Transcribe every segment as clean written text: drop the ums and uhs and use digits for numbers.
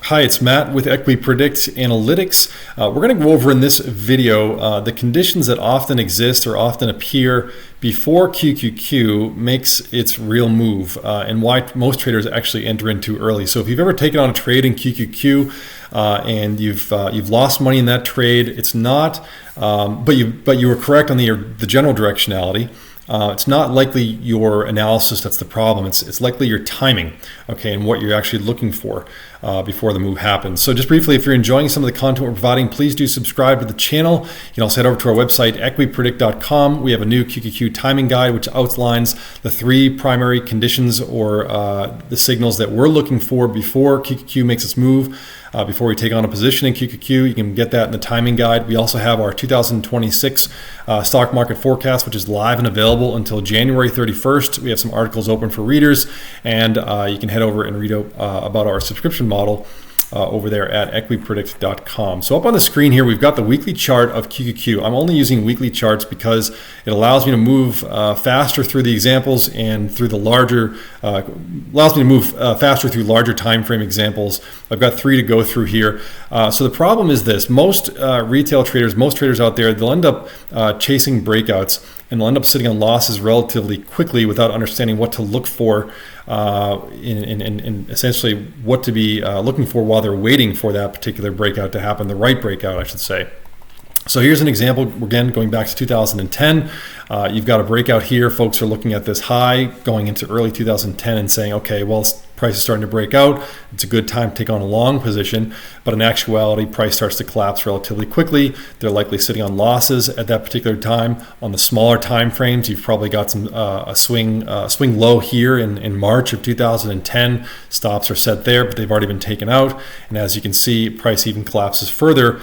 Hi, it's Matt with EquiPredict Analytics. We're going to go over in this video the conditions that often exist or often appear before QQQ makes its real move and why most traders actually enter in too early. So if you've ever taken on a trade in QQQ and you've lost money in that trade, it's not, but you were correct on the general directionality. It's not likely your analysis that's the problem. It's likely your timing, okay, and what you're actually looking for before the move happens. So just briefly, if you're enjoying some of the content we're providing, please do subscribe to the channel. You can also head over to our website, EquiPredict.com. We have a new QQQ timing guide, which outlines the three primary conditions or the signals that we're looking for before QQQ makes its move. Before we take on a position in QQQ, you can get that in the timing guide. We also have our 2026 stock market forecast, which is live and available until January 31st. We have some articles open for readers, and you can head over and read about our subscription model over there at EquiPredict.com. So up on the screen here, we've got the weekly chart of QQQ. I'm only using weekly charts because it allows me to move faster through the examples and through the larger, allows me to move faster through larger time frame examples. I've got 3 to go through here. So the problem is this: most retail traders, most traders out there, they'll end up chasing breakouts, and they'll end up sitting on losses relatively quickly without understanding what to look for in essentially what to be looking for while they're waiting for that particular breakout to happen, the right breakout, I should say. So here's an example, again, going back to 2010. You've got a breakout here. Folks are looking at this high going into early 2010 and saying, okay, well, price is starting to break out. It's a good time to take on a long position. But in actuality, price starts to collapse relatively quickly. They're likely sitting on losses at that particular time. On the smaller time frames, you've probably got some a swing low here in March of 2010. Stops are set there, but they've already been taken out. And as you can see, price even collapses further,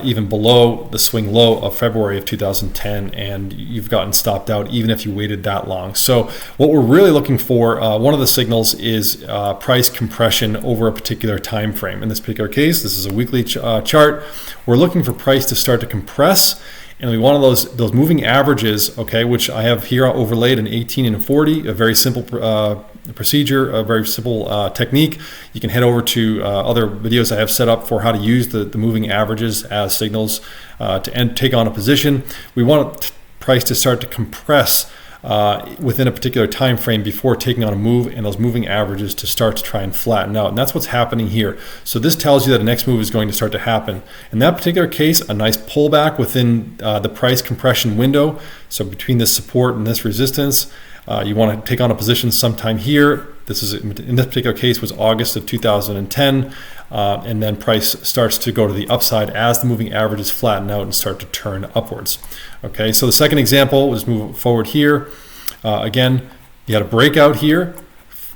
even below the swing low of February of 2010, and you've gotten stopped out even if you waited that long. So what we're really looking for, one of the signals is price compression over a particular time frame. In this particular case, this is a weekly chart. We're looking for price to start to compress, and we want those moving averages, okay, which I have here overlaid in 18 and 40, a very simple procedure, a very simple technique. You can head over to other videos I have set up for how to use the moving averages as signals to take on a position. We want price to start to compress within a particular time frame before taking on a move, and those moving averages to start to try and flatten out. And that's what's happening here. So this tells you that the next move is going to start to happen. In that particular case, a nice pullback within the price compression window. So between this support and this resistance, you want to take on a position sometime here. This is, in this particular case, was August of 2010, and then price starts to go to the upside as the moving averages flatten out and start to turn upwards. Okay, so the second example, let's move forward here. Again, you had a breakout here.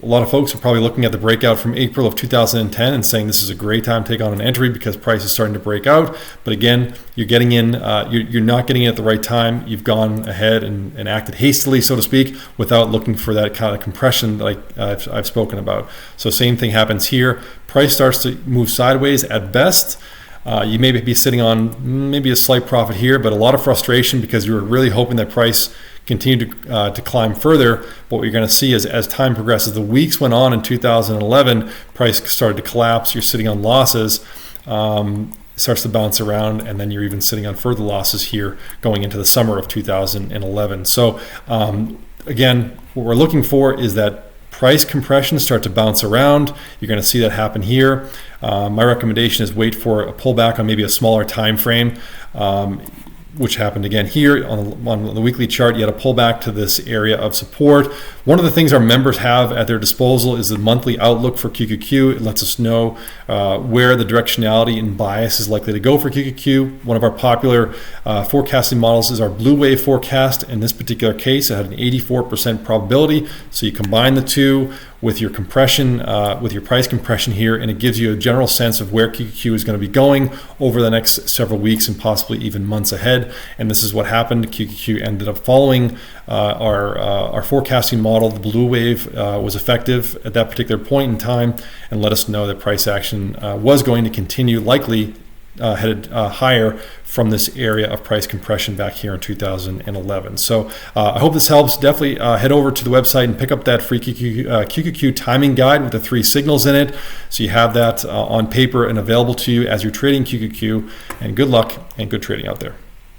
A lot of folks are probably looking at the breakout from April of 2010 and saying this is a great time to take on an entry because price is starting to break out. But again, you're getting in, you're not getting in at the right time. You've gone ahead and acted hastily, so to speak, without looking for that kind of compression like I've spoken about. So same thing happens here. Price starts to move sideways at best. You may be sitting on maybe a slight profit here, but a lot of frustration because you were really hoping that price continue to climb further. But what you're going to see is as time progresses, the weeks went on in 2011, price started to collapse. You're sitting on losses, starts to bounce around, and then you're even sitting on further losses here going into the summer of 2011. So again, what we're looking for is that price compression start to bounce around. You're going to see that happen here. My recommendation is wait for a pullback on maybe a smaller time frame, which happened again here on the weekly chart. You had a pullback to this area of support. One of the things our members have at their disposal is the monthly outlook for QQQ. It lets us know where the directionality and bias is likely to go for QQQ. One of our popular forecasting models is our blue wave forecast. In this particular case, it had an 84% probability. So you combine the two with your compression, with your price compression here, and it gives you a general sense of where QQQ is going to be going over the next several weeks and possibly even months ahead. And this is what happened. QQQ ended up following our forecasting model. The blue wave was effective at that particular point in time and let us know that price action was going to continue likely headed higher from this area of price compression back here in 2011. So I hope this helps. Definitely head over to the website and pick up that free QQQ timing guide with the 3 signals in it, so you have that on paper and available to you as you're trading QQQ. And good luck and good trading out there.